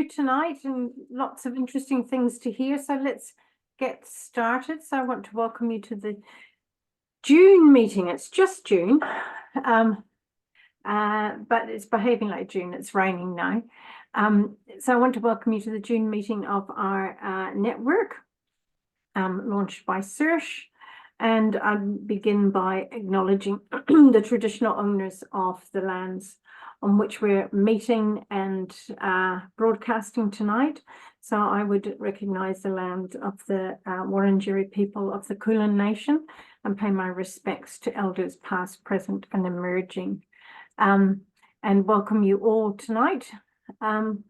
tonight and lots of interesting things to hear. So let's get started. So I want to welcome you to the June meeting. It's just June, but it's behaving like June. It's raining now. So I want to welcome you to the June meeting of our network, launched by SEARCH. And I begin by acknowledging the traditional owners of the lands on which we're meeting and broadcasting tonight. So I would recognise the land of the Wurundjeri people of the Kulin Nation and pay my respects to elders past, present and emerging. And welcome you all tonight. And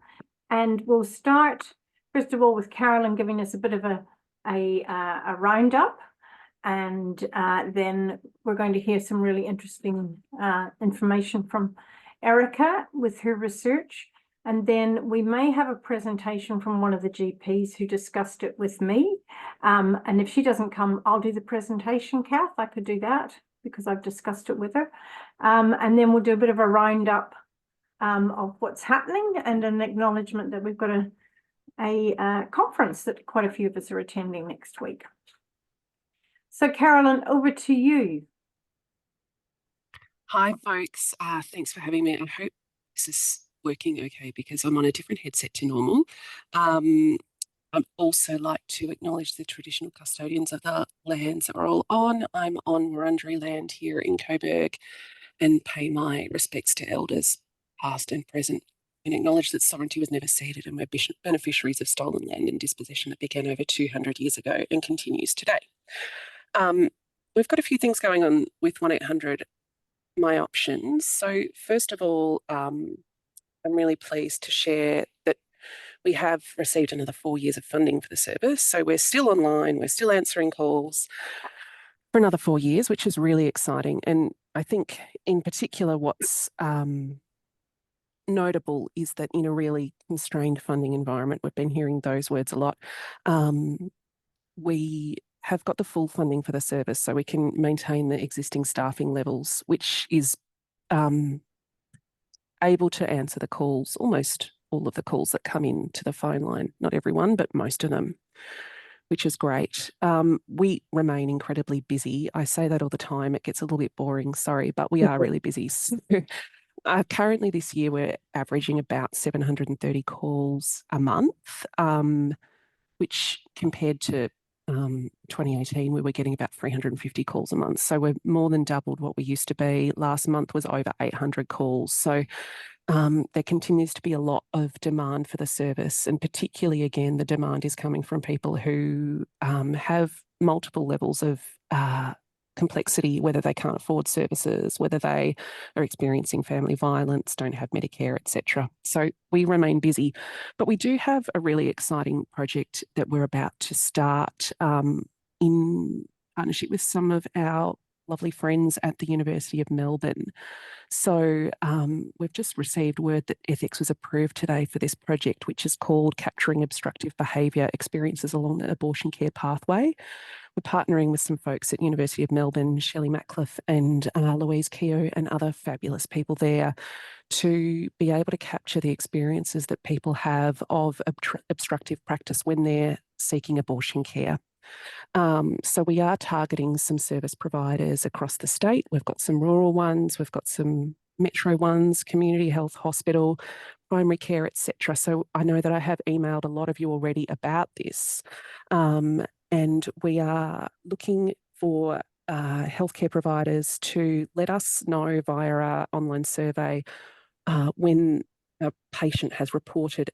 we'll start, first of all, with Carolyn giving us a bit of a roundup. And then we're going to hear some really interesting information from Erica with her research. And then we may have a presentation from one of the GPs who discussed it with me. And if she doesn't come, I'll do the presentation, Kath. I could do that because I've discussed it with her. And then we'll do a bit of a roundup of what's happening and an acknowledgement that we've got a conference that quite a few of us are attending next week. So Carolyn, over to you. Hi, folks. Thanks for having me. I hope this is working okay because I'm on a different headset to normal. I'd also like to acknowledge the traditional custodians of the lands that we're all on. I'm on Wurundjeri land here in Coburg and pay my respects to elders past and present and acknowledge that sovereignty was never ceded and we're beneficiaries of stolen land and dispossession that began over 200 years ago and continues today. We've got a few things going on with 1-800 My Options. So first of all, I'm really pleased to share that we have received another 4 years of funding for the service. So we're still online, we're still answering calls for another 4 years, which is really exciting. And I think in particular what's notable is that in a really constrained funding environment, we've been hearing those words a lot, we have got the full funding for the service so we can maintain the existing staffing levels, which is able to answer the calls, almost all of the calls that come in to the phone line. Not everyone, but most of them, which is great. We remain incredibly busy. I say that all the time. It gets a little bit boring, sorry, but we are really busy. So, currently this year, we're averaging about 730 calls a month, which compared to 2018, we were getting about 350 calls a month. So we're more than doubled what we used to be. Last month was over 800 calls. So there continues to be a lot of demand for the service. And particularly, again, the demand is coming from people who have multiple levels of complexity, whether they can't afford services, whether they are experiencing family violence, don't have Medicare, etc. So we remain busy, but we do have a really exciting project that we're about to start in partnership with some of our lovely friends at the University of Melbourne. So we've just received word that ethics was approved today for this project, which is called Capturing Obstructive Behaviour Experiences Along the Abortion Care Pathway. We're partnering with some folks at University of Melbourne, Shelley Matcliffe and Louise Keogh and other fabulous people there to be able to capture the experiences that people have of obstructive practice when they're seeking abortion care. So we are targeting some service providers across the state. We've got some rural ones, we've got some metro ones, community health, hospital, primary care, etc. So I know that I have emailed a lot of you already about this. And we are looking for healthcare providers to let us know via our online survey when a patient has reported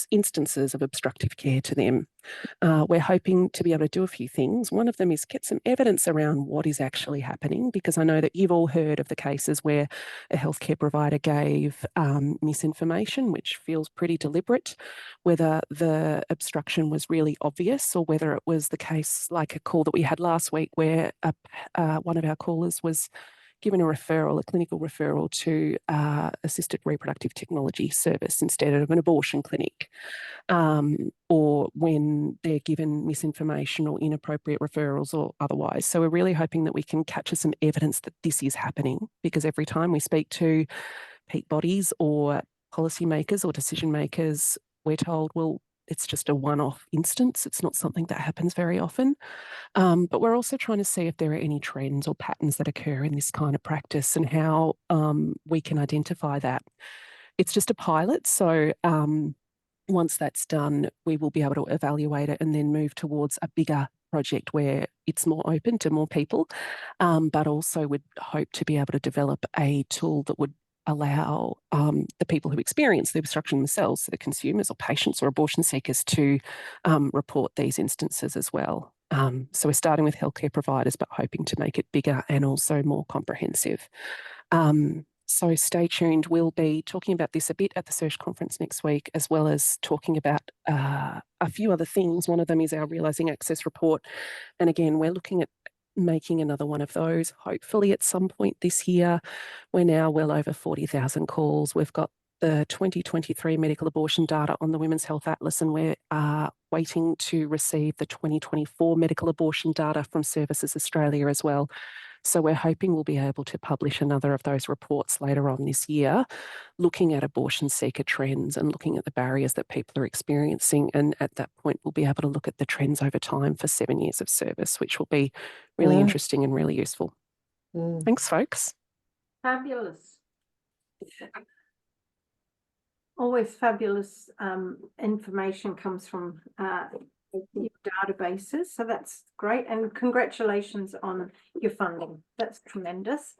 instances of obstructive care to them. We're hoping to be able to do a few things. One of them is get some evidence around what is actually happening, because I know that you've all heard of the cases where a healthcare provider gave misinformation, which feels pretty deliberate, whether the obstruction was really obvious or whether it was the case like a call that we had last week where one of our callers was given a referral, a clinical referral to assisted reproductive technology service instead of an abortion clinic, or when they're given misinformation or inappropriate referrals or otherwise. So we're really hoping that we can capture some evidence that this is happening, because every time we speak to peak bodies or policymakers or decision makers, we're told, well, it's just a one-off instance. It's not something that happens very often. But we're also trying to see if there are any trends or patterns that occur in this kind of practice and how we can identify that. It's just a pilot, so once that's done, we will be able to evaluate it and then move towards a bigger project where it's more open to more people, but also would hope to be able to develop a tool that would allow the people who experience the obstruction themselves, so the consumers or patients or abortion seekers, to report these instances as well. So we're starting with healthcare providers, but hoping to make it bigger and also more comprehensive. So stay tuned. We'll be talking about this a bit at the Search conference next week, as well as talking about a few other things. One of them is our Realising Access report. And again, we're looking at making another one of those, hopefully at some point this year. We're now well over 40,000 calls. We've got the 2023 medical abortion data on the Women's Health Atlas, and we're waiting to receive the 2024 medical abortion data from Services Australia as well. So we're hoping we'll be able to publish another of those reports later on this year, looking at abortion seeker trends and looking at the barriers that people are experiencing. And at that point, we'll be able to look at the trends over time for 7 years of service, which will be really interesting and really useful. Thanks, folks. Fabulous. Always fabulous information comes from your databases, so that's great, and congratulations on your funding. That's tremendous.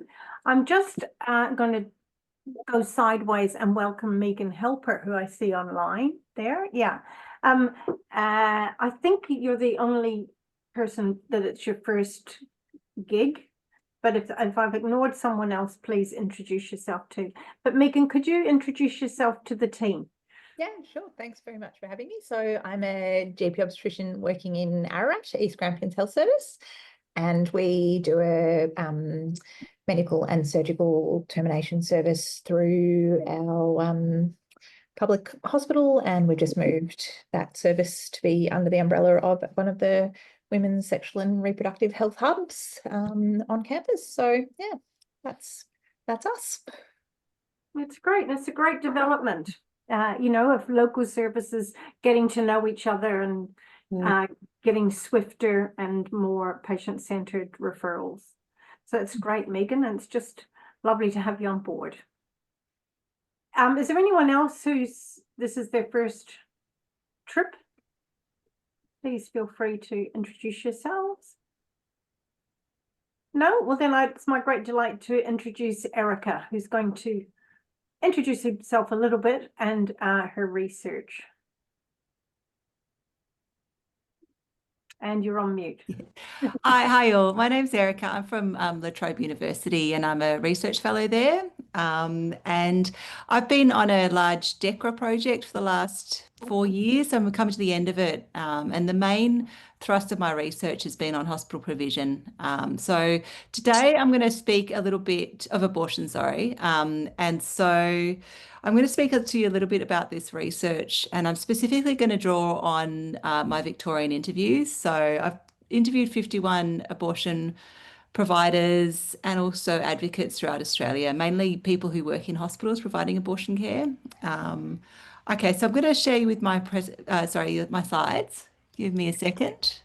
I'm just going to go sideways and welcome Megan Helper, who I see online there. Yeah, I think you're the only person that it's your first gig, but if I've ignored someone else, please introduce yourself too. But Megan, could you introduce yourself to the team? Yeah, sure. Thanks very much for having me. So I'm a GP obstetrician working in Ararat, East Grampians Health Service, and we do a medical and surgical termination service through our public hospital, and we've just moved that service to be under the umbrella of one of the women's sexual and reproductive health hubs on campus. So yeah, that's us. It's great. It's a great development. You know, of local services getting to know each other and getting swifter and more patient-centered referrals. So it's great, Megan, and it's just lovely to have you on board. Is there anyone else this is their first trip? Please feel free to introduce yourselves. No? Well, then it's my great delight to introduce Erica, who's going to introduce herself a little bit and her research. And you're on mute. Hi all. My name's Erica. I'm from La Trobe University and I'm a research fellow there. And I've been on a large DECRA project for the last 4 years, and we're coming to the end of it. And the main thrust of my research has been on hospital provision. So today I'm going to speak a little bit of abortion, and so I'm going to speak to you a little bit about this research, and I'm specifically going to draw on my Victorian interviews. So I've interviewed 51 abortion providers and also advocates throughout Australia, mainly people who work in hospitals providing abortion care. Okay, so I'm going to share you with my my slides. Give me a second.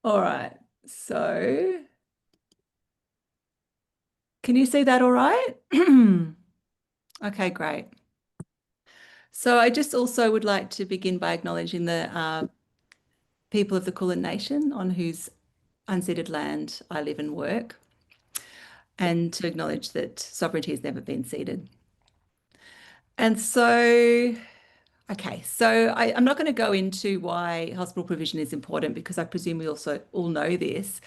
All right, so can you see that all right? Okay, great. So I just also would like to begin by acknowledging the people of the Kulin Nation on whose unceded land I live and work, and to acknowledge that sovereignty has never been ceded. And so, okay, so I'm not going to go into why hospital provision is important, because I presume we also all know this,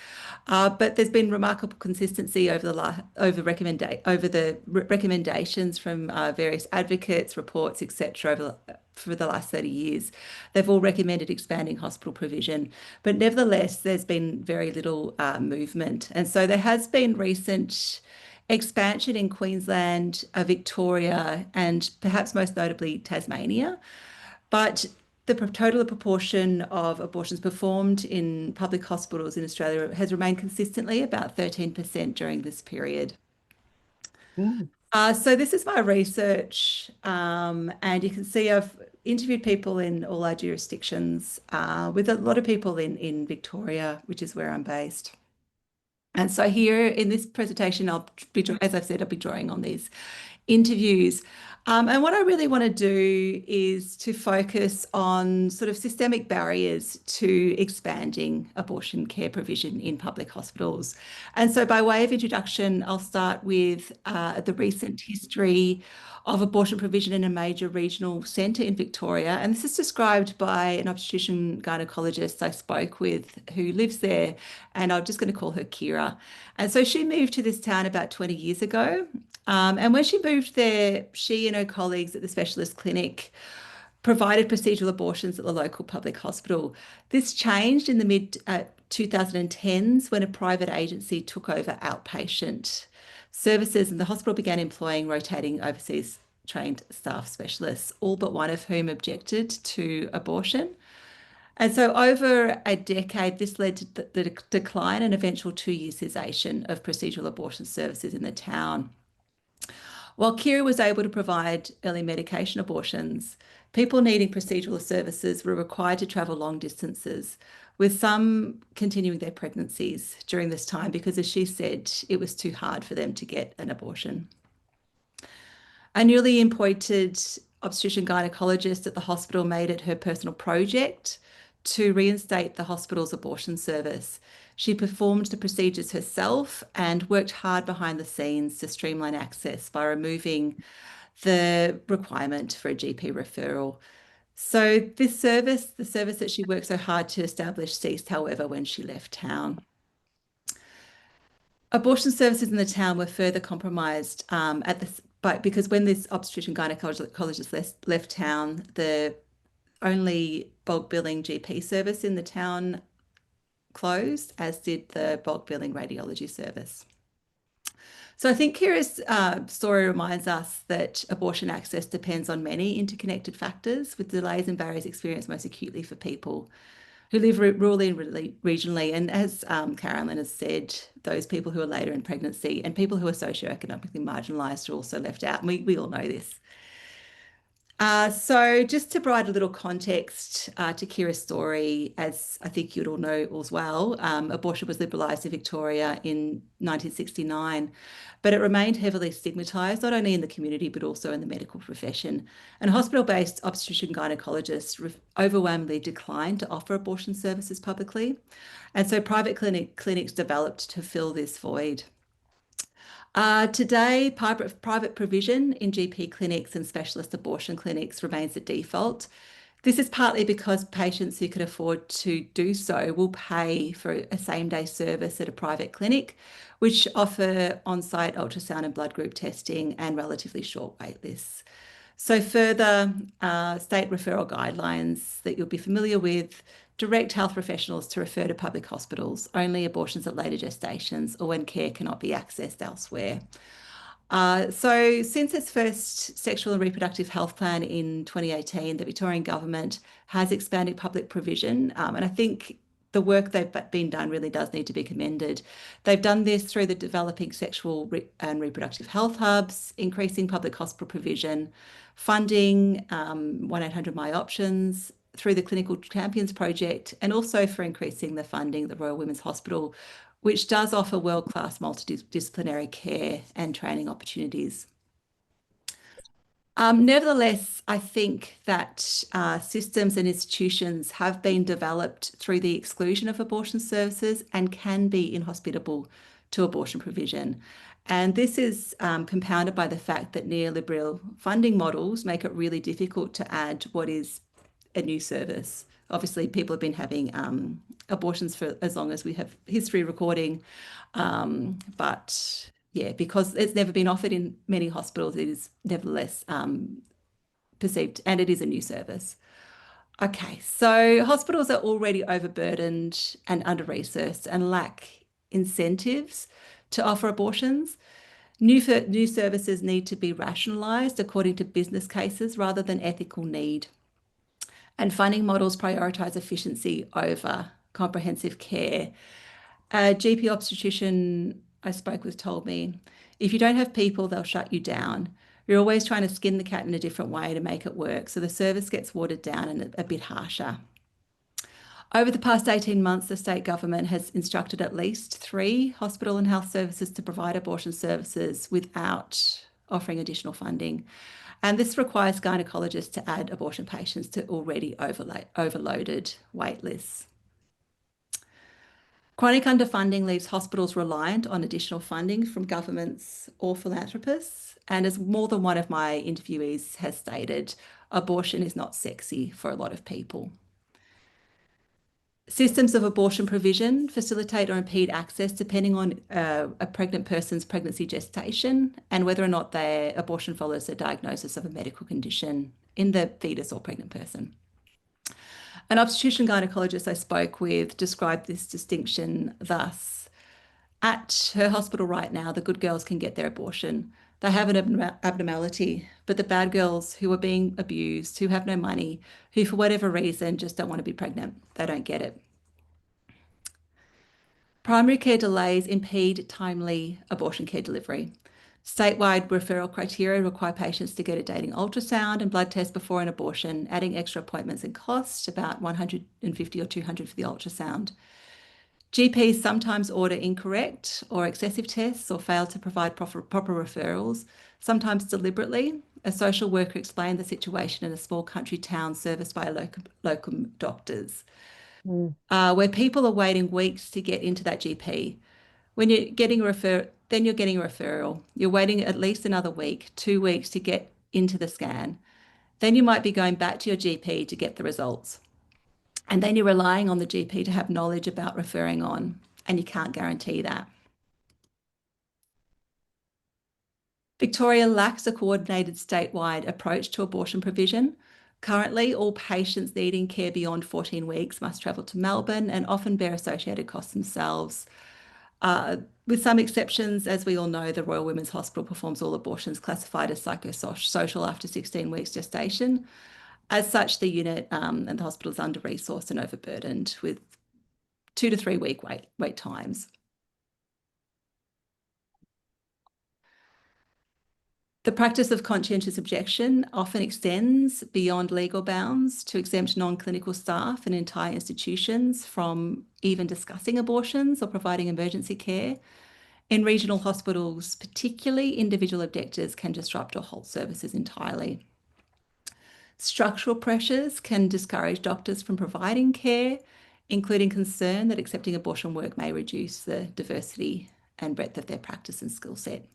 but there's been remarkable consistency over the recommendations from various advocates, reports, etc. for the last 30 years. They've all recommended expanding hospital provision, but nevertheless, there's been very little movement. And so there has been recent expansion in Queensland, Victoria, and perhaps most notably Tasmania. But the total proportion of abortions performed in public hospitals in Australia has remained consistently about 13% during this period. So this is my research, and you can see I've interviewed people in all our jurisdictions, with a lot of people in Victoria, which is where I'm based. And so here in this presentation, as I've said, I'll be drawing on these interviews. And what I really want to do is to focus on sort of systemic barriers to expanding abortion care provision in public hospitals. And so by way of introduction, I'll start with the recent history of abortion provision in a major regional centre in Victoria. And this is described by an obstetrician gynecologist I spoke with who lives there, and I'm just going to call her Kira. And so she moved to this town about 20 years ago. And when she moved there, she and her colleagues at the specialist clinic provided procedural abortions at the local public hospital. This changed in the mid 2010s when a private agency took over outpatient services, and the hospital began employing rotating overseas trained staff specialists, all but one of whom objected to abortion. And so over a decade, this led to the decline and eventual 2-year cessation of procedural abortion services in the town. While Kira was able to provide early medication abortions, people needing procedural services were required to travel long distances, with some continuing their pregnancies during this time because, as she said, it was too hard for them to get an abortion. A newly appointed obstetrician gynecologist at the hospital made it her personal project to reinstate the hospital's abortion service. She performed the procedures herself and worked hard behind the scenes to streamline access by removing the requirement for a GP referral. So this service, the service that she worked so hard to establish, ceased, however, when she left town. Abortion services in the town were further compromised because when this obstetrician gynecologist left town, the only bulk billing GP service in the town closed, as did the bulk billing radiology service. So I think Kira's story reminds us that abortion access depends on many interconnected factors, with delays and barriers experienced most acutely for people who live rurally and regionally. And as Carolyn has said, those people who are later in pregnancy and people who are socioeconomically marginalised are also left out. And we all know this. So just to provide a little context to Kira's story, as I think you'd all know as well, abortion was liberalised in Victoria in 1969, but it remained heavily stigmatised, not only in the community, but also in the medical profession. And hospital-based obstetrician gynecologists overwhelmingly declined to offer abortion services publicly. And so private clinics developed to fill this void. Today, private provision in GP clinics and specialist abortion clinics remains the default. This is partly because patients who can afford to do so will pay for a same-day service at a private clinic, which offer on-site ultrasound and blood group testing and relatively short wait lists. So further, state referral guidelines that you'll be familiar with direct health professionals to refer to public hospitals, only abortions at later gestations or when care cannot be accessed elsewhere. So since its first sexual and reproductive health plan in 2018, the Victorian government has expanded public provision, and I think the work they've been done really does need to be commended. They've done this through the developing sexual and reproductive health hubs, increasing public hospital provision, funding 1-800-MY options, through the Clinical Champions Project, and also for increasing the funding of the Royal Women's Hospital, which does offer world-class multidisciplinary care and training opportunities. Nevertheless, I think that systems and institutions have been developed through the exclusion of abortion services and can be inhospitable to abortion provision. And this is compounded by the fact that neoliberal funding models make it really difficult to add what is a new service. Obviously, people have been having abortions for as long as we have history recording, but yeah, because it's never been offered in many hospitals, it is nevertheless perceived, and it is a new service. Okay, so hospitals are already overburdened and under-resourced and lack incentives to offer abortions. New services need to be rationalised according to business cases rather than ethical need. And funding models prioritise efficiency over comprehensive care. A GP obstetrician I spoke with told me, if you don't have people, they'll shut you down. You're always trying to skin the cat in a different way to make it work, so the service gets watered down and a bit harsher. Over the past 18 months, the state government has instructed at least 3 hospital and health services to provide abortion services without offering additional funding. And this requires gynecologists to add abortion patients to already overloaded wait lists. Chronic underfunding leaves hospitals reliant on additional funding from governments or philanthropists. And as more than one of my interviewees has stated, abortion is not sexy for a lot of people. Systems of abortion provision facilitate or impede access depending on a pregnant person's pregnancy gestation and whether or not their abortion follows a diagnosis of a medical condition in the fetus or pregnant person. An obstetrician gynecologist I spoke with described this distinction thus: at her hospital right now, the good girls can get their abortion. They have an abnormality, but the bad girls who are being abused, who have no money, who for whatever reason just don't want to be pregnant, they don't get it. Primary care delays impede timely abortion care delivery. Statewide referral criteria require patients to get a dating ultrasound and blood test before an abortion, adding extra appointments and costs, about $150 or $200 for the ultrasound. GPs sometimes order incorrect or excessive tests or fail to provide proper referrals, sometimes deliberately. A social worker explained the situation in a small country town serviced by local doctors, where people are waiting weeks to get into that GP. When you're getting then you're getting a referral. You're waiting at least another week, 2 weeks to get into the scan. Then you might be going back to your GP to get the results. And then you're relying on the GP to have knowledge about referring on, and you can't guarantee that. Victoria lacks a coordinated statewide approach to abortion provision. Currently, all patients needing care beyond 14 weeks must travel to Melbourne and often bear associated costs themselves. With some exceptions, as we all know, the Royal Women's Hospital performs all abortions classified as psychosocial after 16 weeks gestation. As such, the unit and the hospital is under-resourced and overburdened with 2 to 3 week wait times. The practice of conscientious objection often extends beyond legal bounds to exempt non-clinical staff and entire institutions from even discussing abortions or providing emergency care. In regional hospitals, particularly, individual objectors can disrupt or halt services entirely. Structural pressures can discourage doctors from providing care, including concern that accepting abortion work may reduce the diversity and breadth of their practice and skill set.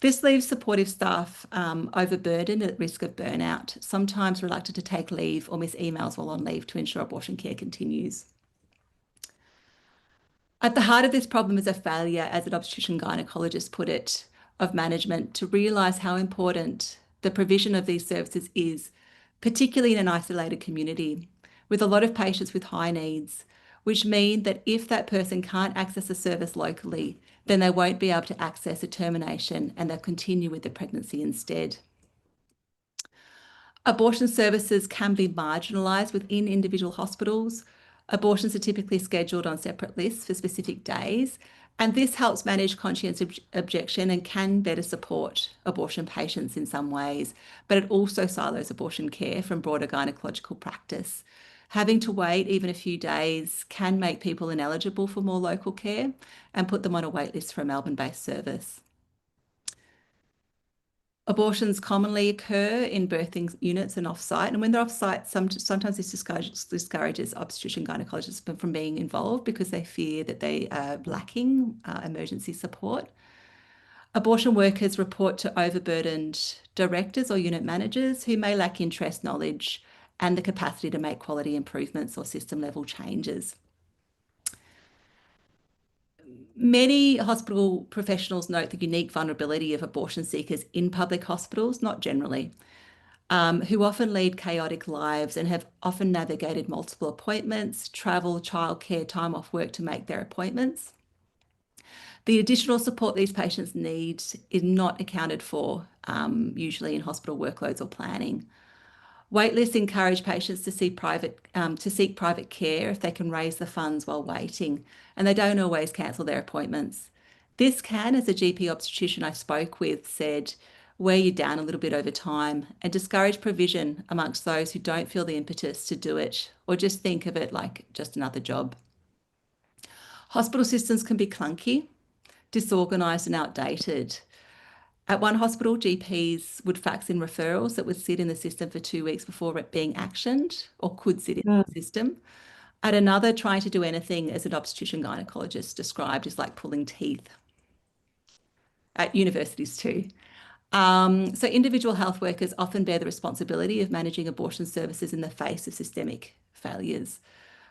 This leaves supportive staff overburdened at risk of burnout, sometimes reluctant to take leave or miss emails while on leave to ensure abortion care continues. At the heart of this problem is a failure, as an obstetrician gynecologist put it, of management to realise how important the provision of these services is, particularly in an isolated community, with a lot of patients with high needs, which mean that if that person can't access a service locally, then they won't be able to access a termination and they'll continue with the pregnancy instead. Abortion services can be marginalised within individual hospitals. Abortions are typically scheduled on separate lists for specific days, and this helps manage conscientious objection and can better support abortion patients in some ways, but it also silos abortion care from broader gynecological practice. Having to wait even a few days can make people ineligible for more local care and put them on a wait list for a Melbourne-based service. Abortions commonly occur in birthing units and off-site, and when they're off-site, sometimes this discourages obstetrician gynecologists from being involved because they fear that they are lacking emergency support. Abortion workers report to overburdened directors or unit managers who may lack interest, knowledge, and the capacity to make quality improvements or system-level changes. Many hospital professionals note the unique vulnerability of abortion seekers in public hospitals, not generally, who often lead chaotic lives and have often navigated multiple appointments, travel, childcare, time off work to make their appointments. The additional support these patients need is not accounted for, usually in hospital workloads or planning. Waitlists encourage patients to seek private care if they can raise the funds while waiting, and they don't always cancel their appointments. This can, as a GP obstetrician I spoke with said, wear you down a little bit over time and discourage provision amongst those who don't feel the impetus to do it or just think of it like just another job. Hospital systems can be clunky, disorganised and outdated. At one hospital, GPs would fax in referrals that would sit in the system for 2 weeks before it being actioned or could sit in the system. At another, trying to do anything as an obstetrician gynecologist described is like pulling teeth. At universities too. So individual health workers often bear the responsibility of managing abortion services in the face of systemic failures.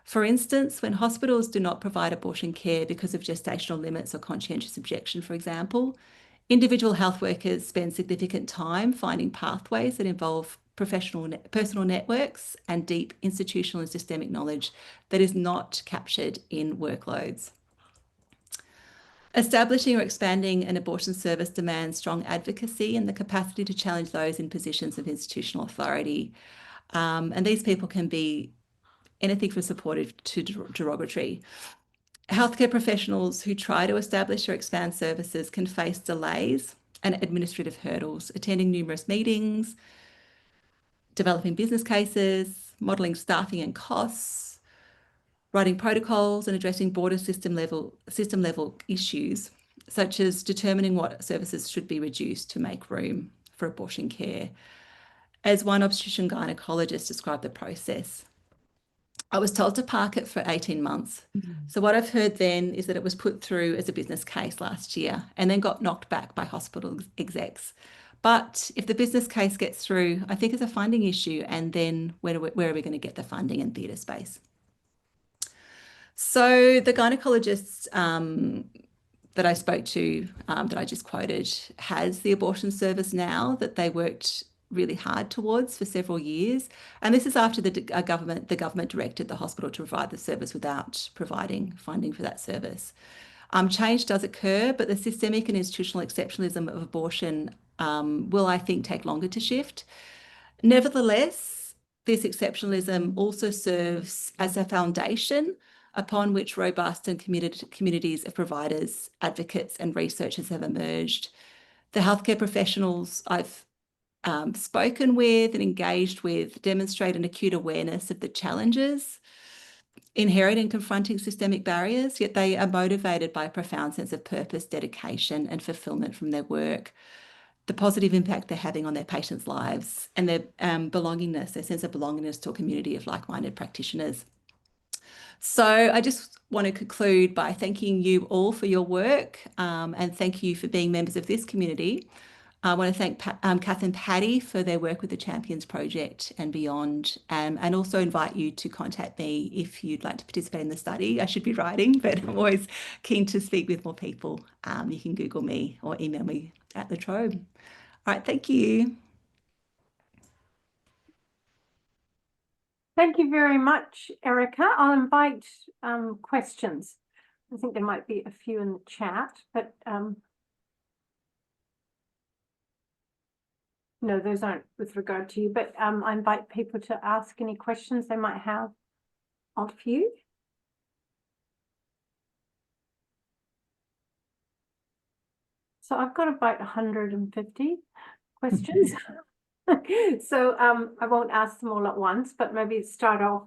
For instance, when hospitals do not provide abortion care because of gestational limits or conscientious objection, for example, individual health workers spend significant time finding pathways that involve personal networks and deep institutional and systemic knowledge that is not captured in workloads. Establishing or expanding an abortion service demands strong advocacy and the capacity to challenge those in positions of institutional authority. And these people can be anything from supportive to derogatory. Healthcare professionals who try to establish or expand services can face delays and administrative hurdles, attending numerous meetings, developing business cases, modelling staffing and costs, writing protocols and addressing broader system level issues, such as determining what services should be reduced to make room for abortion care. As one obstetrician gynecologist described the process, I was told to park it for 18 months. So what I've heard then is that it was put through as a business case last year and then got knocked back by hospital execs. But if the business case gets through, I think it's a funding issue. And then where are we going to get the funding and theatre space? So the gynecologist that I spoke to, that I just quoted, has the abortion service now that they worked really hard towards for several years. And this is after the government directed the hospital to provide the service without providing funding for that service. Change does occur, but the systemic and institutional exceptionalism of abortion will, I think, take longer to shift. Nevertheless, this exceptionalism also serves as a foundation upon which robust and committed communities of providers, advocates and researchers have emerged. The healthcare professionals I've spoken with and engaged with demonstrate an acute awareness of the challenges inherent in confronting systemic barriers, yet they are motivated by a profound sense of purpose, dedication and fulfillment from their work, the positive impact they're having on their patients' lives and their belongingness, their sense of belongingness to a community of like-minded practitioners. So I just want to conclude by thanking you all for your work and thank you for being members of this community. I want to thank Kath and Patty for their work with the Champions Project and beyond, and also invite you to contact me if you'd like to participate in the study. I should be writing, but I'm always keen to speak with more people. You can Google me or email me at Latrobe. All right, thank you. Thank you very much, Erica. I'll invite questions. I think there might be a few in the chat, but no, those aren't with regard to you, but I invite people to ask any questions they might have of you. So I've got about 150 questions. So I won't ask them all at once, but maybe start off.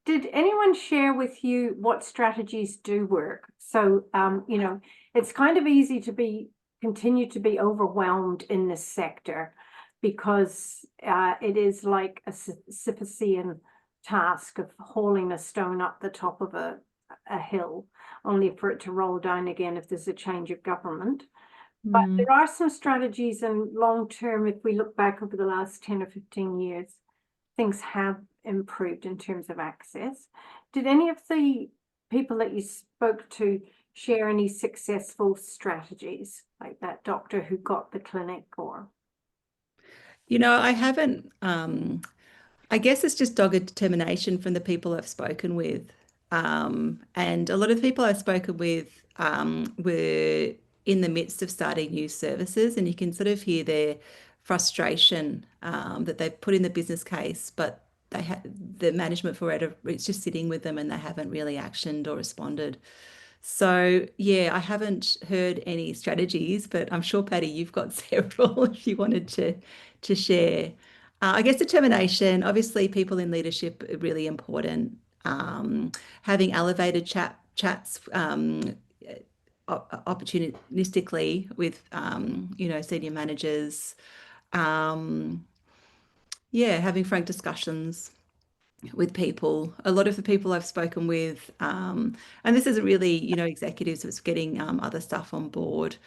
Did anyone share with you what strategies do work? So, you know, it's kind of easy to continue to be overwhelmed in this sector because it is like a Sisyphean task of hauling a stone up the top of a hill, only for it to roll down again if there's a change of government. But there are some strategies and long term, if we look back over the last 10 or 15 years, things have improved in terms of access. Did any of the people that you spoke to share any successful strategies, like that doctor who got the clinic or? You know, I haven't, I guess it's just dogged determination from the people I've spoken with. And a lot of the people I've spoken with were in the midst of starting new services, and you can sort of hear their frustration that they've put in the business case, but the management for it, it's just sitting with them and they haven't really actioned or responded. So yeah, I haven't heard any strategies, but I'm sure, Patty, you've got several if you wanted to share. I guess determination, obviously people in leadership are really important. Having elevated chats opportunistically with senior managers. Yeah, having frank discussions with people. A lot of the people I've spoken with, and this isn't really, executives, it's getting other stuff on board,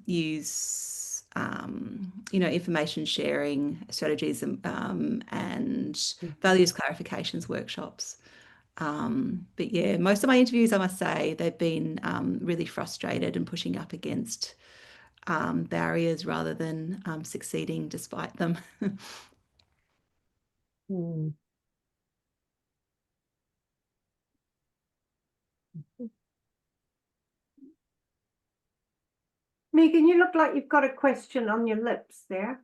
use, information sharing strategies and values clarifications workshops. But yeah, most of my interviews, I must say, they've been really frustrated and pushing up against barriers rather than succeeding despite them. Megan, you look like you've got a question on your lips there.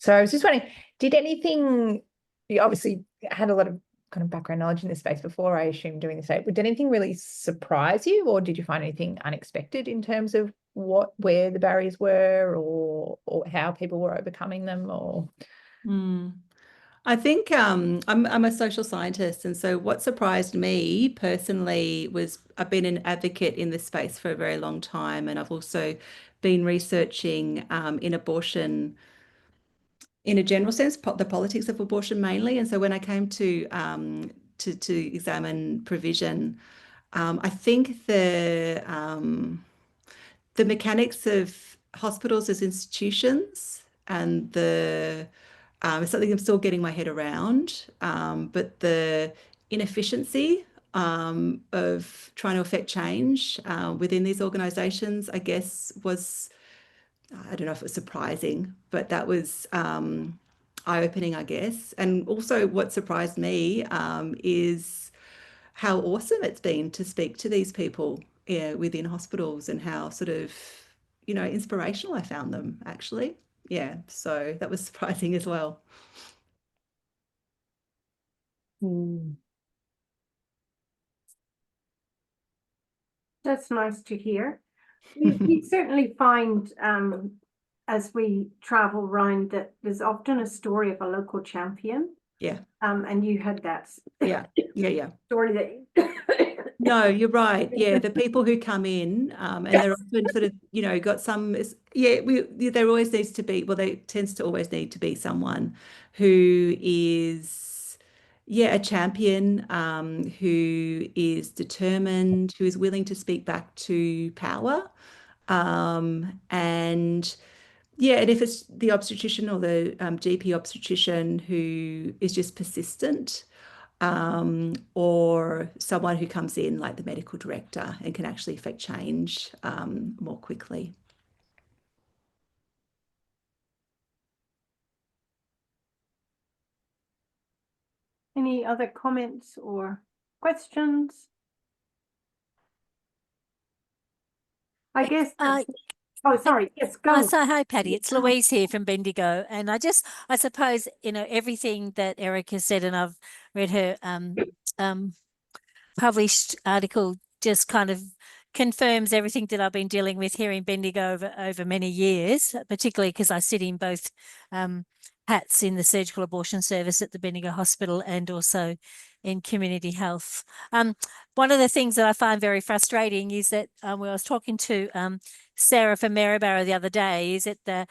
So I was just wondering, did anything, you obviously had a lot of kind of background knowledge in this space before, I assume, doing this, but did anything really surprise you, or did you find anything unexpected in terms of where the barriers were, or how people were overcoming them, or? I think I'm a social scientist, and so what surprised me personally was I've been an advocate in this space for a very long time, and I've also been researching in abortion in a general sense, the politics of abortion mainly. And so when I came to examine provision, I think the mechanics of hospitals as institutions and it's something I'm still getting my head around, but the inefficiency of trying to affect change within these organizations, I guess, was, I don't know if it was surprising, but that was eye-opening, I guess. And also what surprised me is how awesome it's been to speak to these people within hospitals, and how sort of, inspirational I found them, actually. Yeah, so that was surprising as well. That's nice to hear. We certainly find as we travel around that there's often a story of a local champion. Yeah. And you had that Yeah. story that No, you're right. Yeah, the people who come in and they're often sort of, got some, there always needs to be, well, there tends to always need to be someone who is, a champion, who is determined, who is willing to speak back to power. And if it's the obstetrician or the GP obstetrician who is just persistent, or someone who comes in like the medical director and can actually affect change more quickly. Any other comments or questions? I guess. Oh, sorry. Yes, go. So hi, Patty. It's Louise here from Bendigo, and I suppose everything that Erica said, and I've read her published article, just kind of confirms everything that I've been dealing with here in Bendigo over many years, particularly because I sit in both hats in the surgical abortion service at the Bendigo Hospital and also in community health. One of the things that I find very frustrating is that when I was talking to Sarah from Maryborough the other day, is that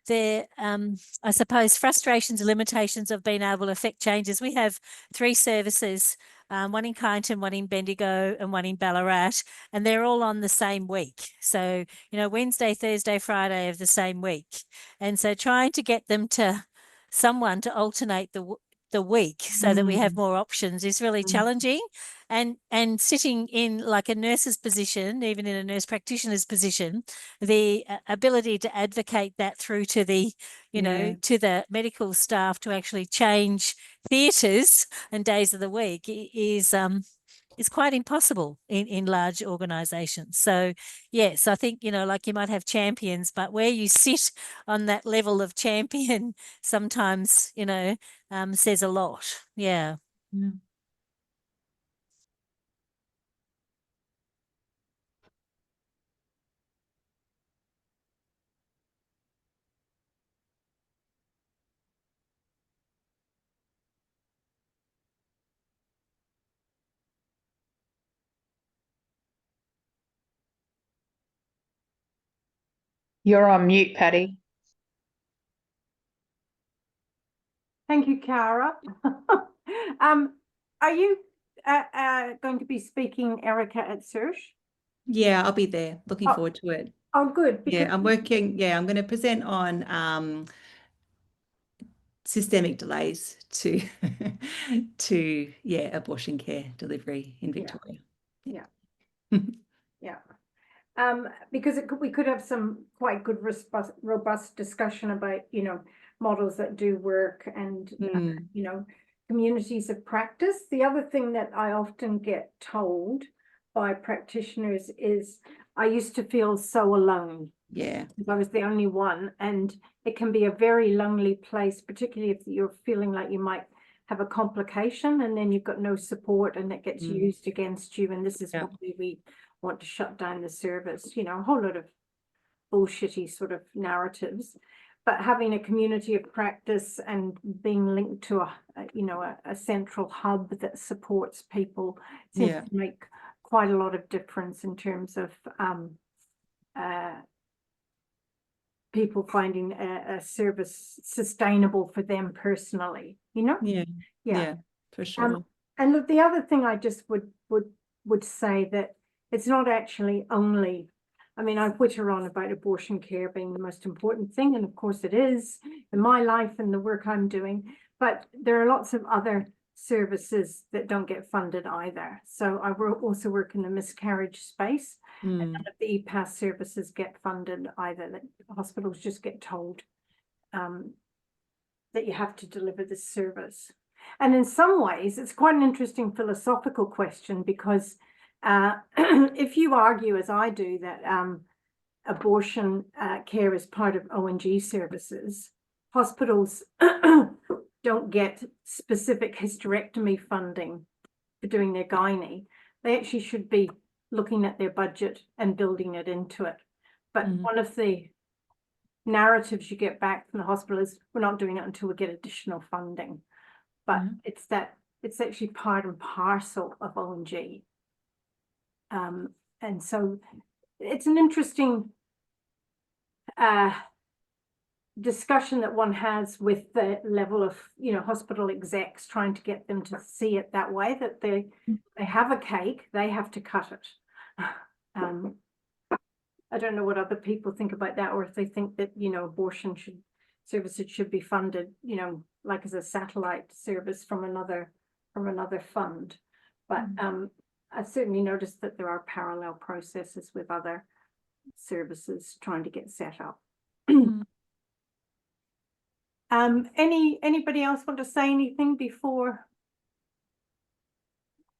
I suppose frustrations and limitations of being able to affect changes. We have 3 services, one in Kyneton, one in Bendigo, and one in Ballarat, and they're all on the same week. So, Wednesday, Thursday, Friday of the same week. And so trying to get them to someone to alternate the week so that we have more options is really challenging. And sitting in like a nurse's position, even in a nurse practitioner's position, the ability to advocate that through to the, to the medical staff to actually change theatres and days of the week is is quite impossible in large organizations. So yes, I think, like you might have champions, but where you sit on that level of champion sometimes, says a lot. Yeah. Yeah. You're on mute, Patty. Thank you, Cara. Are you going to be speaking, Erica, at Search? Yeah, I'll be there. Looking Oh, forward to it. Oh, good. Yeah, I'm going to present on systemic delays to to abortion care delivery in Victoria. Yeah. Yeah. Because we could have some quite good robust discussion about, models that do work and, communities of practice. The other thing that I often get told by practitioners is I used to feel so alone. Yeah. Because I was the only one, and it can be a very lonely place, particularly if you're feeling like you might have a complication and then you've got no support and that gets used against you. And this is why we want to shut down the service, a whole lot of bullshitty sort of narratives. But having a community of practice and being linked to a central hub that supports people seems to make quite a lot of difference in terms of people finding a service sustainable for them personally, Yeah, for sure. And look, the other thing I just would say that it's not actually only, I whitter on about abortion care being the most important thing, and of course it is in my life and the work I'm doing, but there are lots of other services that don't get funded either. So I also work in the miscarriage space, and none of the EPAS services get funded either. That hospitals just get told that you have to deliver this service. And in some ways, it's quite an interesting philosophical question, because if you argue, as I do, that abortion care is part of ONG services, hospitals don't get specific hysterectomy funding for doing their gynae. They actually should be looking at their budget and building it into it. But one of the narratives you get back from the hospital is, we're not doing it until we get additional funding. But it's actually part and parcel of ONG. And so it's an interesting discussion that one has with the level of, hospital execs, trying to get them to see it that way, that they have a cake, they have to cut it. I don't know what other people think about that, or if they think that, abortion services should be funded, like as a satellite service from another fund. But I certainly noticed that there are parallel processes with other services trying to get set up. Anybody else want to say anything before?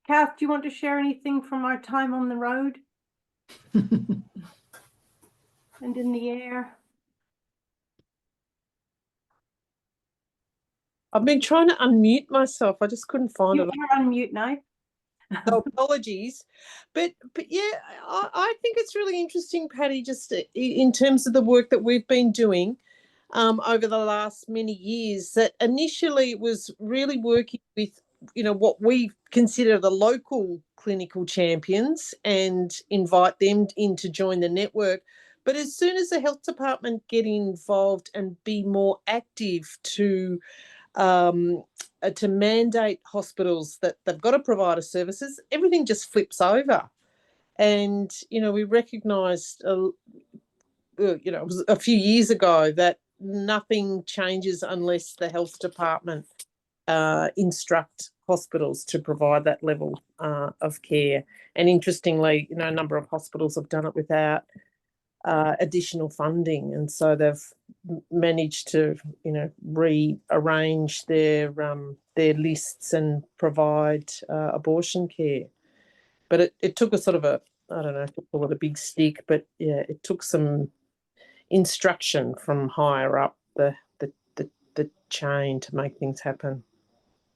Kath, do you want to share anything from our time on the road and in the air? I've been trying to unmute myself. I just couldn't find it. You are on mute now. So apologies. But yeah, I think it's really interesting, Patty, just in terms of the work that we've been doing over the last many years, that initially it was really working with, what we consider the local clinical champions and invite them in to join the network. But as soon as the health department get involved and be more active to mandate hospitals that they've got to provide services, everything just flips over. And, we recognised, it was a few years ago, that nothing changes unless the health department instruct hospitals to provide that level of care. And interestingly, a number of hospitals have done it without additional funding, and so they've managed to, rearrange their lists and provide abortion care. But it took a sort of a, I don't know if you call it a big stick, but yeah, it took some instruction from higher up the chain to make things happen.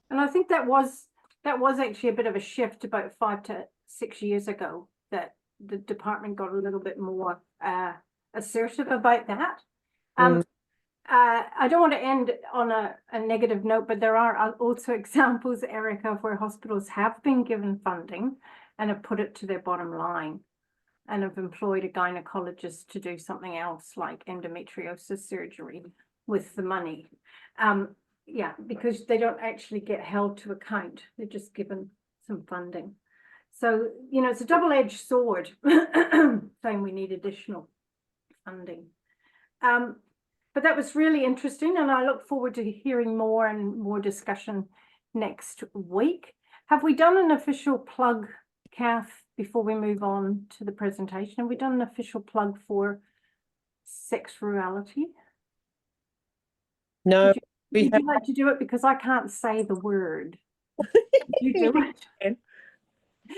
And I think that was actually a bit of a shift about 5 to 6 years ago, that the department got a little bit more assertive about that. I don't want to end on a negative note, but there are also examples, Erica, where hospitals have been given funding and have put it to their bottom line and have employed a gynecologist to do something else like endometriosis surgery with the money. Yeah, because they don't actually get held to account. They're just given some funding. So, you know, it's a double-edged sword saying we need additional funding. But that was really interesting, and I look forward to hearing more and more discussion next week. Have we done an official plug, Kath, before we move on to the presentation? Have we done an official plug for sex rurality? No, would you like to do it? Because I can't say the word. You do it.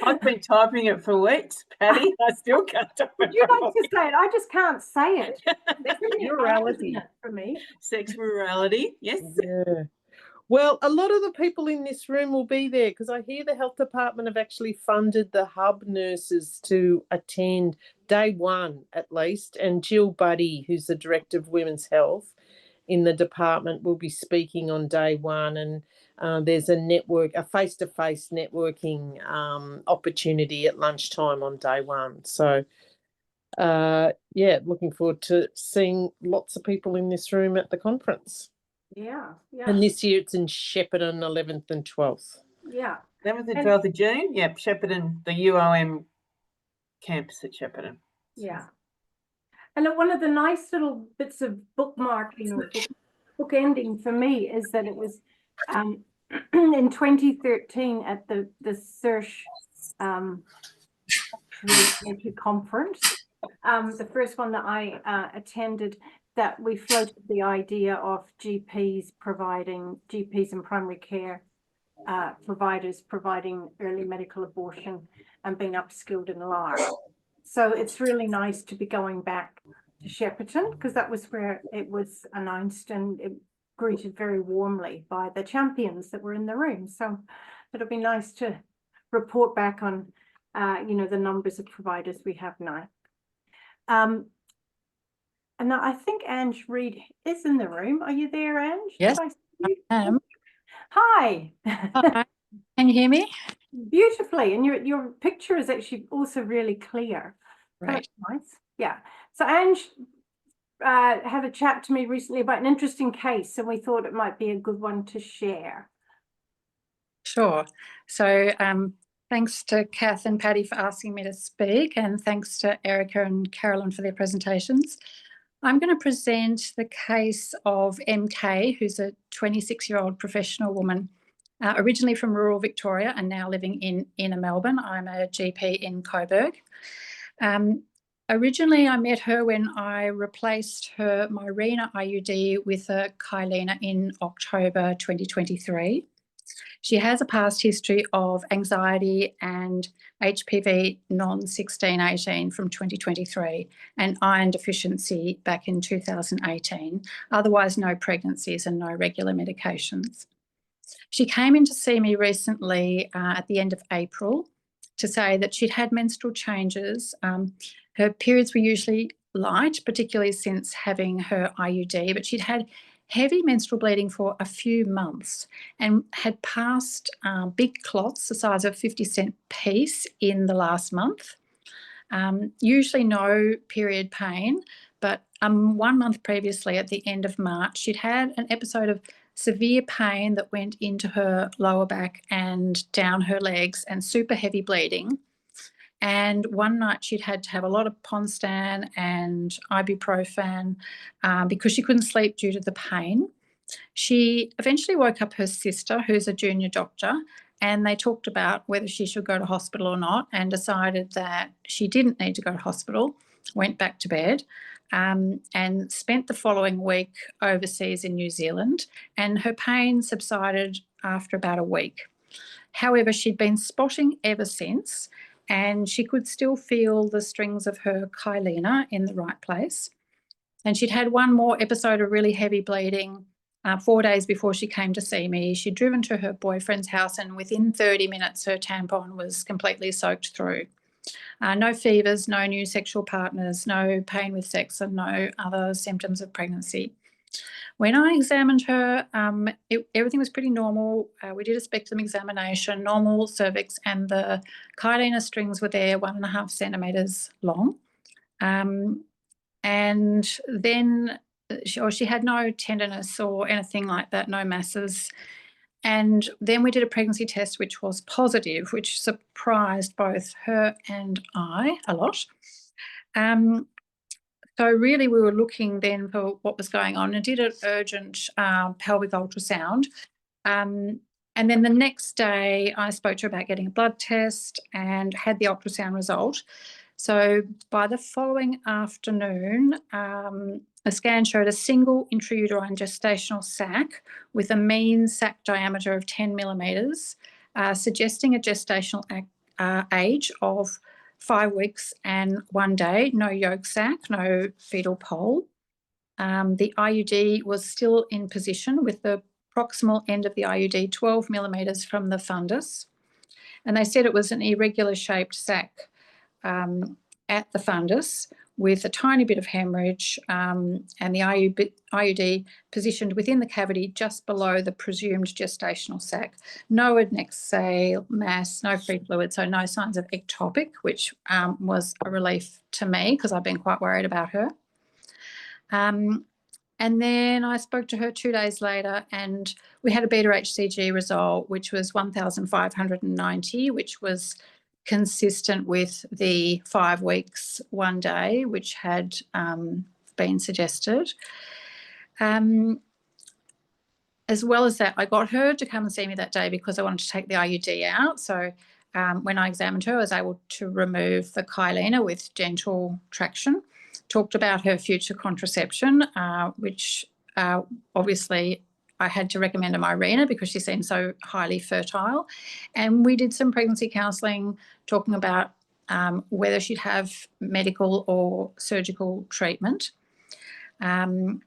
I've been typing it for weeks, Patty. I still can't do it. Would you like to say it? I just can't say it. Rurality for me. Sex rurality, yes. Yeah. Well, a lot of the people in this room will be there because I hear the health department have actually funded the hub nurses to attend day one at least. And Jill Buddy, who's the Director of Women's Health in the department, will be speaking on day one. And there's a face-to-face networking opportunity at lunchtime on day one. So, yeah, looking forward to seeing lots of people in this room at the conference. Yeah. And this year it's in Shepparton, 11th and 12th. Yeah. 11th and 12th of June. Yep, Shepparton, the UOM campus at Shepparton. Yeah. And one of the nice little bits of bookmarking or bookending for me is that it was in 2013 at the Search conference, the first one that I attended, that we floated the idea of GPs and primary care providers providing early medical abortion and being upskilled in LAR. So it's really nice to be going back to Shepparton because that was where it was announced and it greeted very warmly by the champions that were in the room. So it'll be nice to report back on, you know, the numbers of providers we have now. And now I think Ange Reid is in the room. Are you there, Ange? Yes, I am. Hi. Hi. Can you hear me? Beautifully, and your picture is actually also really clear. Right. That's nice. Yeah. So Ange had a chat to me recently about an interesting case, and we thought it might be a good one to share. Sure. So thanks to Kath and Patty for asking me to speak, and thanks to Erica and Carolyn for their presentations. I'm going to present the case of MK, who's a 26-year-old professional woman, originally from rural Victoria and now living in inner Melbourne. I'm a GP in Coburg. Originally, I met her when I replaced her Mirena IUD with a Kylena in October 2023. She has a past history of anxiety and HPV non-16-18 from 2023 and iron deficiency back in 2018, otherwise no pregnancies and no regular medications. She came in to see me recently at the end of April to say that she'd had menstrual changes. Her periods were usually light, particularly since having her IUD, but she'd had heavy menstrual bleeding for a few months and had passed big clots the size of a 50-cent piece in the last month. Usually no period pain, but 1 month previously at the end of March, she'd had an episode of severe pain that went into her lower back and down her legs and super heavy bleeding. And one night she'd had to have a lot of Ponstan and ibuprofen because she couldn't sleep due to the pain. She eventually woke up her sister, who's a junior doctor, and they talked about whether she should go to hospital or not and decided that she didn't need to go to hospital, went back to bed, and spent the following week overseas in New Zealand, and her pain subsided after about a week. However, she'd been spotting ever since, and she could still feel the strings of her Kyleena in the right place. And she'd had one more episode of really heavy bleeding 4 days before she came to see me. She'd driven to her boyfriend's house, and within 30 minutes, her tampon was completely soaked through. No fevers, no new sexual partners, no pain with sex, and no other symptoms of pregnancy. When I examined her, everything was pretty normal. We did a spectrum examination, normal cervix, and the Kyleena strings were there 1.5 centimetres long. And then she had no tenderness or anything like that, no masses. And then we did a pregnancy test, which was positive, which surprised both her and I a lot. So really we were looking then for what was going on and did an urgent pelvic ultrasound. And then the next day I spoke to her about getting a blood test and had the ultrasound result. So by the following afternoon, a scan showed a single intrauterine gestational sac with a mean sac diameter of 10 millimetres, suggesting a gestational age of 5 weeks and 1 day, no yolk sac, no fetal pole. The IUD was still in position with the proximal end of the IUD 12 millimetres from the fundus. And they said it was an irregular shaped sac at the fundus with a tiny bit of hemorrhage, and the IUD positioned within the cavity just below the presumed gestational sac. No adnexal mass, no free fluid, so no signs of ectopic, which was a relief to me because I've been quite worried about her. And then I spoke to her 2 days later, and we had a beta HCG result, which was 1,590, which was consistent with the 5 weeks, 1 day, which had been suggested. As well as that, I got her to come and see me that day because I wanted to take the IUD out. So when I examined her, I was able to remove the Kyleena with gentle traction. Talked about her future contraception, which obviously I had to recommend a Mirena because she seemed so highly fertile. And we did some pregnancy counselling talking about whether she'd have medical or surgical treatment. And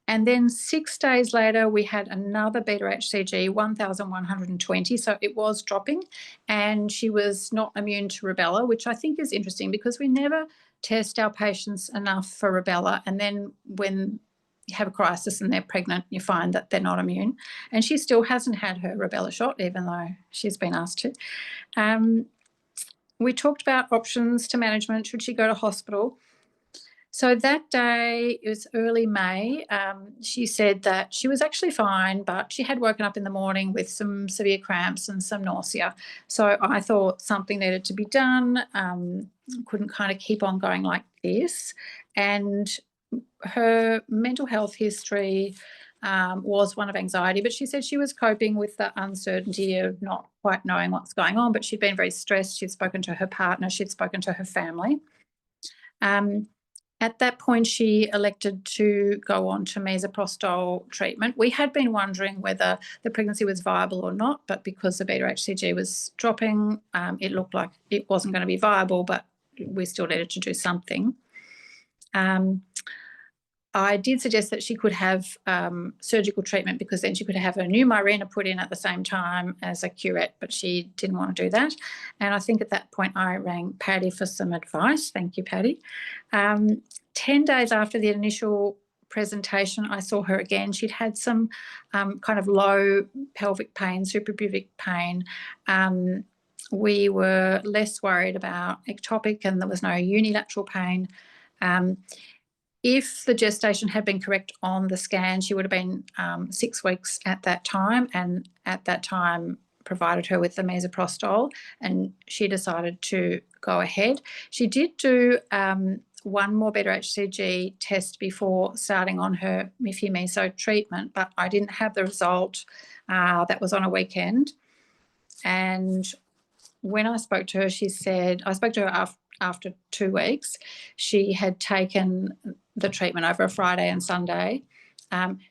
then 6 days later, we had another beta HCG, 1,120. So it was dropping, and she was not immune to rubella, which I think is interesting because we never test our patients enough for rubella. And then when you have a crisis and they're pregnant, you find that they're not immune. And she still hasn't had her rubella shot, even though she's been asked to. We talked about options to management. Should she go to hospital? So that day, it was early May, she said that she was actually fine, but she had woken up in the morning with some severe cramps and some nausea. So I thought something needed to be done, couldn't kind of keep on going like this. And her mental health history was one of anxiety, but she said she was coping with the uncertainty of not quite knowing what's going on, but she'd been very stressed. She'd spoken to her partner, she'd spoken to her family. At that point, she elected to go on to misoprostol treatment. We had been wondering whether the pregnancy was viable or not, but because the beta HCG was dropping, it looked like it wasn't going to be viable, but we still needed to do something. I did suggest that she could have surgical treatment because then she could have a new Mirena put in at the same time as a curette, but she didn't want to do that. And I think at that point I rang Patty for some advice. Thank you, Patty. 10 days after the initial presentation, I saw her again. She'd had some kind of low pelvic pain, suprapubic pain. We were less worried about ectopic and there was no unilateral pain. If the gestation had been correct on the scan, she would have been 6 weeks at that time, and at that time provided her with the misoprostol, and she decided to go ahead. She did do one more beta HCG test before starting on her Mifi-Meso treatment, but I didn't have the result. That was on a weekend. And when I spoke to her, she said, I spoke to her after 2 weeks. She had taken the treatment over a Friday and Sunday,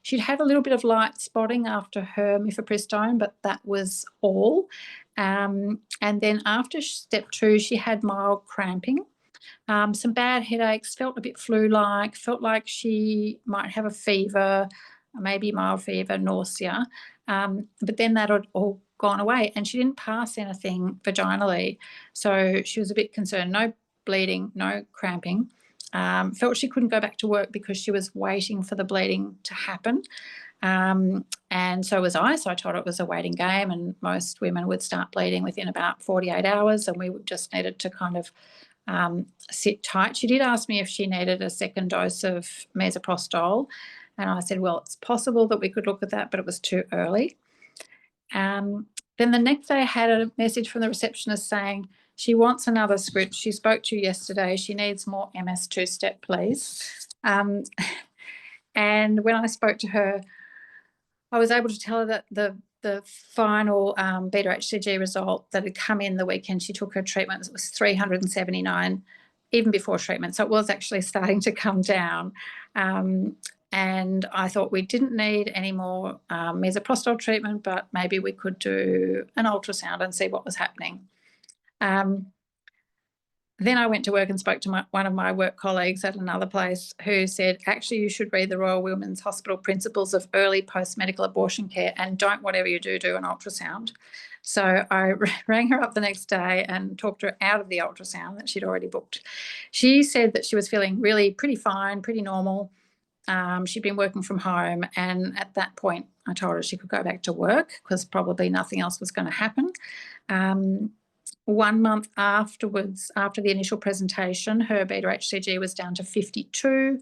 She'd had a little bit of light spotting after her mifepristone, but that was all. And then after step 2, she had mild cramping, some bad headaches, felt a bit flu-like, felt like she might have a fever, maybe mild fever, nausea. But then that had all gone away, and she didn't pass anything vaginally. So she was a bit concerned. No bleeding, no cramping. Felt she couldn't go back to work because she was waiting for the bleeding to happen. And so was I. So I told her it was a waiting game, and most women would start bleeding within about 48 hours, and we just needed to kind of sit tight. She did ask me if she needed a second dose of misoprostol, and I said, well, it's possible that we could look at that, but it was too early. Then the next day I had a message from the receptionist saying she wants another script. She spoke to you yesterday. She needs more MS 2-step, please. And when I spoke to her, I was able to tell her that the final beta-HCG result that had come in the weekend she took her treatment, it was 379 even before treatment. So it was actually starting to come down. And I thought we didn't need any more misoprostol treatment, but maybe we could do an ultrasound and see what was happening. Then I went to work and spoke to one of my work colleagues at another place who said, actually, you should read the Royal Women's Hospital Principles of Early Post-Medical Abortion Care, and don't, whatever you do, do an ultrasound. So I rang her up the next day and talked her out of the ultrasound that she'd already booked. She said that she was feeling really pretty fine, pretty normal. She'd been working from home, and at that point I told her she could go back to work because probably nothing else was going to happen. 1 month afterwards, after the initial presentation, her beta-HCG was down to 52.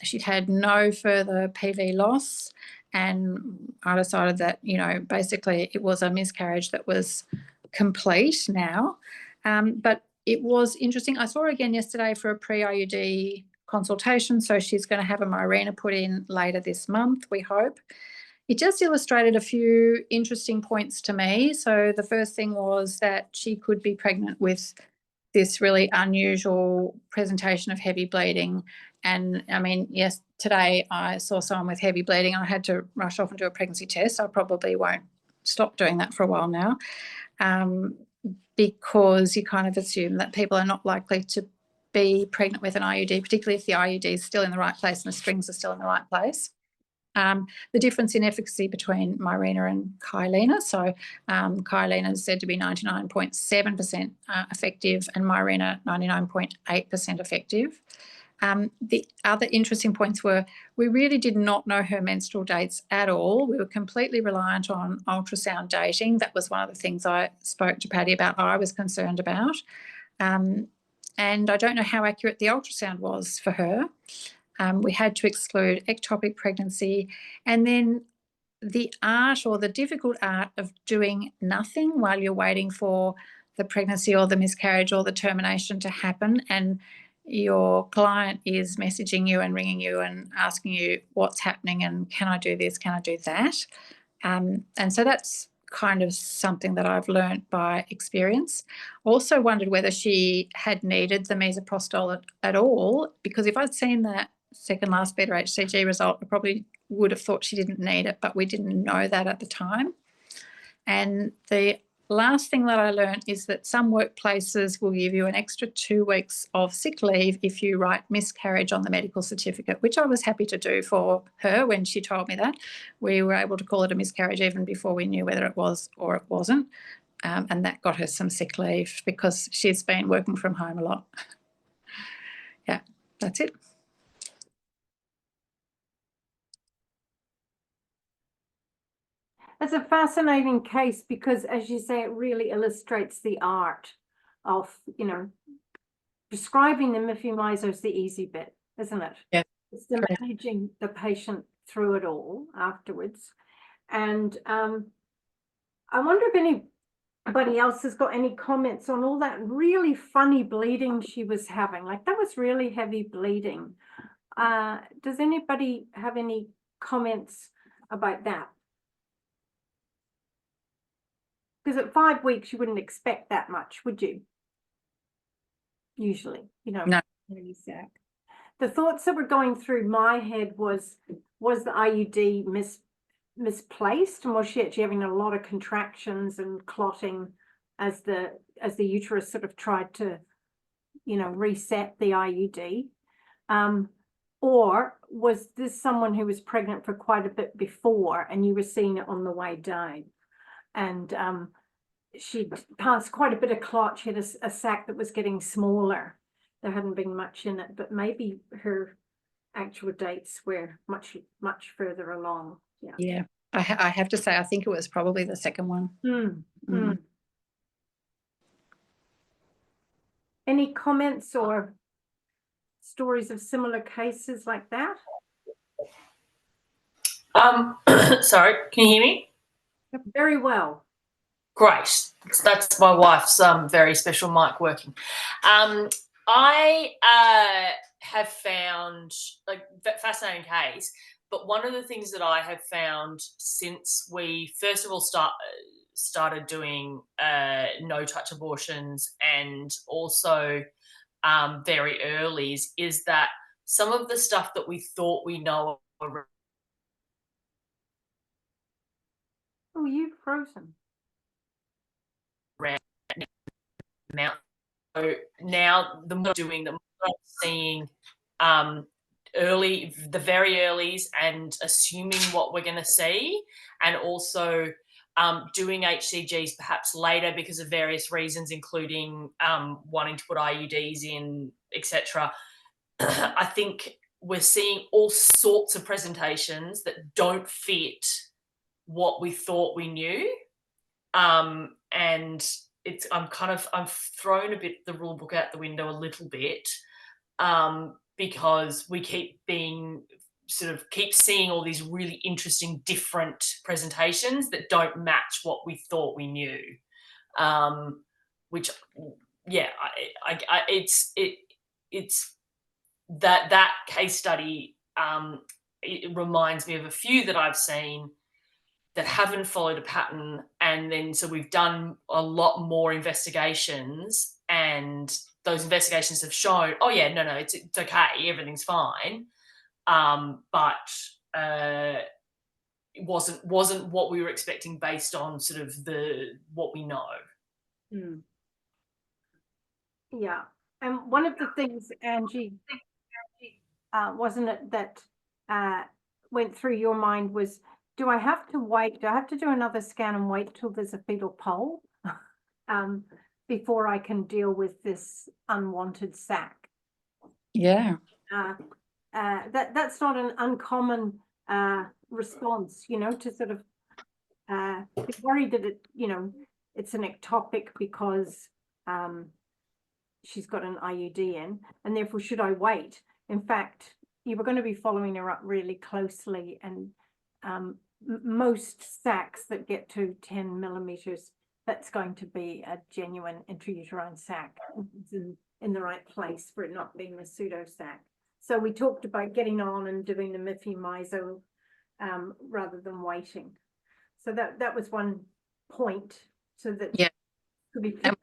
She'd had no further PV loss, and I decided that, you know, basically it was a miscarriage that was complete now. But it was interesting. I saw her again yesterday for a pre-IUD consultation, so she's going to have a Mirena put in later this month, we hope. It just illustrated a few interesting points to me. So the first thing was that she could be pregnant with this really unusual presentation of heavy bleeding. And I mean, yes, today I saw someone with heavy bleeding. I had to rush off and do a pregnancy test. I probably won't stop doing that for a while now, because you kind of assume that people are not likely to be pregnant with an IUD, particularly if the IUD is still in the right place and the strings are still in the right place. The difference in efficacy between Mirena and Kyleena. So Kyleena is said to be 99.7% effective and Mirena 99.8% effective. The other interesting points were we really did not know her menstrual dates at all. We were completely reliant on ultrasound dating. That was one of the things I spoke to Patty about, I was concerned about. And I don't know how accurate the ultrasound was for her. We had to exclude ectopic pregnancy, and then the art or the difficult art of doing nothing while you're waiting for the pregnancy or the miscarriage or the termination to happen, and your client is messaging you and ringing you and asking you what's happening and can I do this, can I do that? And so that's kind of something that I've learned by experience. Also wondered whether she had needed the misoprostol at all, because if I'd seen that second last beta-HCG result, I probably would have thought she didn't need it, but we didn't know that at the time. And the last thing that I learned is that some workplaces will give you an extra 2 weeks of sick leave if you write miscarriage on the medical certificate, which I was happy to do for her when she told me that. We were able to call it a miscarriage even before we knew whether it was or it wasn't. And that got her some sick leave because she's been working from home a lot. Yeah, that's it. It's a fascinating case because, as you say, it really illustrates the art of, you know, prescribing the mifepristone is the easy bit, isn't it? Yeah. It's the managing the patient through it all afterwards. And I wonder if anybody else has got any comments on all that really funny bleeding she was having. Like, that was really heavy bleeding. Does anybody have any comments about that? Because at 5 weeks, you wouldn't expect that much, would you? Usually, you know, No. VCNACC. the thoughts that were going through my head was the IUD misplaced, and was she actually having a lot of contractions and clotting as the uterus sort of tried to, you know, reset the IUD? Or was this someone who was pregnant for quite a bit before and you were seeing it on the way down? And she'd passed quite a bit of clot. She had a sac that was getting smaller. There hadn't been much in it, but maybe her actual dates were much, much further along. Yeah. Yeah. I have to say, I think it was probably the second one. Any comments or stories of similar cases like that? Sorry, can you hear me? Very well. Great. That's my wife's very special mic working. I have found, like, fascinating case, but one of the things that I have found since we first of all started doing no-touch abortions, and also very early, is that some of the stuff that we thought we know Oh, you've frozen. around now. So now the more doing, the more I'm seeing the very earlies, and assuming what we're going to see, and also doing HCGs perhaps later because of various reasons, including wanting to put IUDs in, etc. I think we're seeing all sorts of presentations that don't fit what we thought we knew, and I'm thrown a bit the rule book out the window a little bit, because we keep seeing all these really interesting different presentations that don't match what we thought we knew, which, yeah, it's that case study. It reminds me of a few that I've seen that haven't followed a pattern, and then so we've done a lot more investigations, and those investigations have shown, oh yeah, no, it's okay, everything's fine, but it wasn't what we were expecting based on sort of what we know. Yeah, and one of the things, Angie, wasn't it that went through your mind was, do I have to wait? Do I have to do another scan and wait till there's a fetal pole before I can deal with this unwanted sac? Yeah. That's not an uncommon response, you know, to sort of be worried that it's an ectopic because she's got an IUD in, and therefore should I wait? In fact, you were going to be following her up really closely, and most sacs that get to 10 millimeters, that's going to be a genuine intrauterine sac. It's in the right place for it not being a pseudo sac. So we talked about getting on and doing the MIFI-MISO rather than waiting. So that was one point, so that could be put out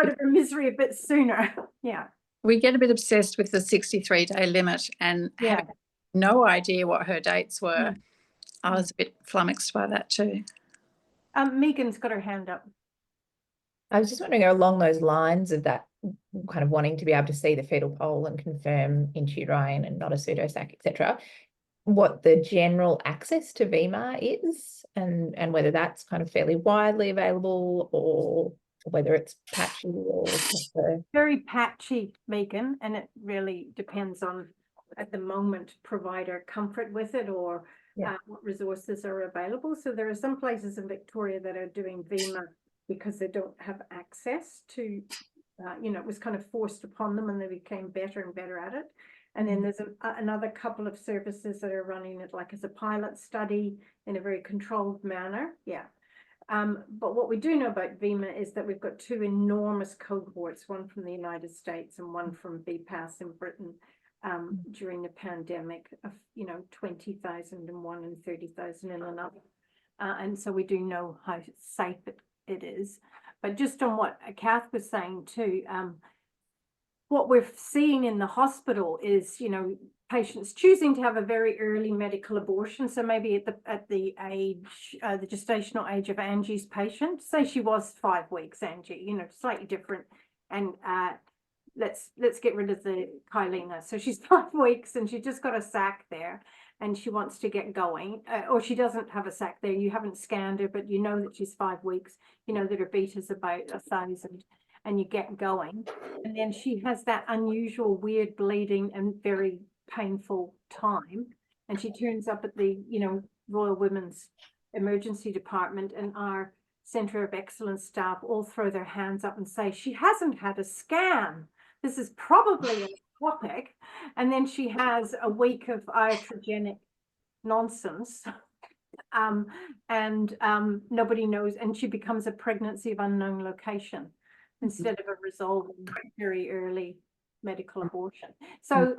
of her misery a bit sooner. Yeah. We get a bit obsessed with the 63-day limit and having no idea what her dates were. I was a bit flummoxed by that too. Megan's got her hand up. I was just wondering, along those lines of that, kind of wanting to be able to see the fetal pole and confirm intrauterine and not a pseudosac, etc., what the general access to VMAR is, and whether that's kind of fairly widely available, or whether it's patchy or very patchy, Megan, and it really depends on, at the moment, provider comfort with it, or what resources are available. So there are some places in Victoria that are doing VMAR because they don't have access to, it was kind of forced upon them, and they became better and better at it. And then there's another couple of services that are running it like as a pilot study in a very controlled manner. Yeah. But what we do know about VMAR is that we've got two enormous cohorts, one from the United States and one from BPAS in Britain, during the pandemic, of 20,000 in one and 30,000 in another. And so we do know how safe it is. But just on what Kath was saying too, what we're seeing in the hospital is, you know, patients choosing to have a very early medical abortion. So maybe at the age, the gestational age of Angie's patient, say she was 5 weeks, Angie, you know, slightly different. And let's get rid of the Kylena. So she's 5 weeks and she just got a sac there and she wants to get going, or she doesn't have a sac there. You haven't scanned her, but you know that she's 5 weeks. You know that her beta's about 1,000. And you get going, and then she has that unusual, weird bleeding and very painful time, and she turns up at the, you know, Royal Women's Emergency Department, and our Centre of Excellence staff all throw their hands up and say, she hasn't had a scan. This is probably a topic. And then she has a week of iatrogenic nonsense. Nobody knows, and she becomes a pregnancy of unknown location instead of a resolving very early medical abortion. So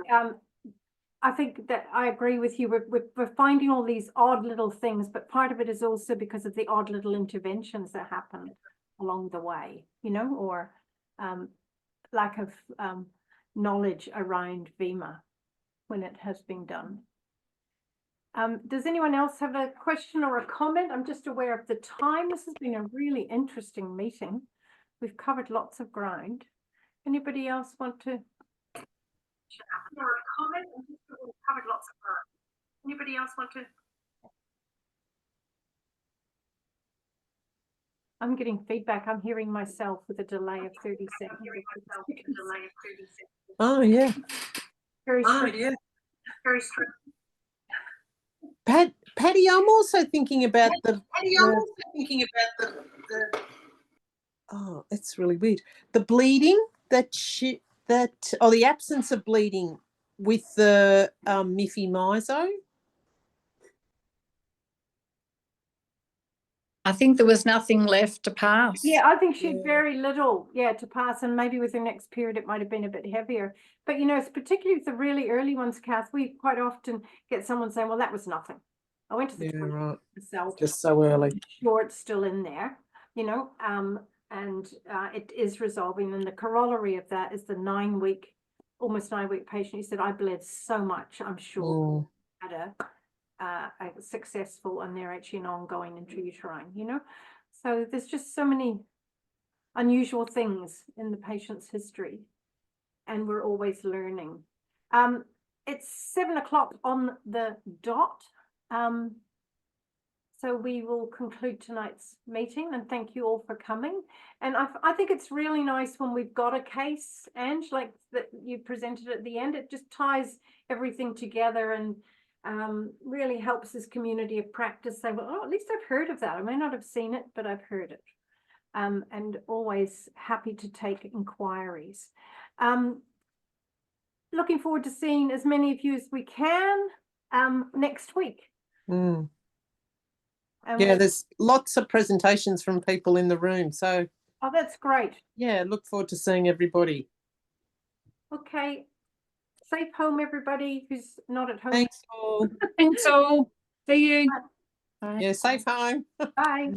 I think that I agree with you. We're finding all these odd little things, but part of it is also because of the odd little interventions that happen along the way, you know, or lack of knowledge around VMA when it has been done. Does anyone else have a question or a comment? I'm just aware of the time. This has been a really interesting meeting. We've covered lots of ground. Anybody else want to? Or a comment? We've covered lots of ground. Anybody else want to? I'm getting feedback. I'm hearing myself with a delay of 30 seconds. Oh, yeah. Very strange. Very strange. Patty, I'm also thinking about oh, it's really weird. The bleeding or the absence of bleeding with the Mifi-Mizo. I think there was nothing left to pass. Yeah, I think she had very little, to pass, and maybe with the next period it might have been a bit heavier. But, you know, it's particularly with the really early ones, Kath, we quite often get someone saying, well, that was nothing. I went to the toilet Right. myself. Just so early. Sure, it's still in there, you know, it is resolving. And the corollary of that is the almost 9 week patient who said, I bled so much, I'm sure had a successful and they're actually an ongoing intrauterine, you know. So there's just so many unusual things in the patient's history, and we're always learning. It's 7 o'clock on the dot. So we will conclude tonight's meeting, and thank you all for coming. And I think it's really nice when we've got a case, Ange, like that you presented at the end. It just ties everything together and really helps this community of practice say, well, at least I've heard of that. I may not have seen it, but I've heard it. And always happy to take inquiries. Looking forward to seeing as many of you as we can next week. Yeah, there's lots of presentations from people in the room. So, oh, that's great. Yeah, look forward to seeing everybody. Okay. Safe home, everybody who's not at home. Thanks all. Thanks all. See you. Yeah, safe home. Bye.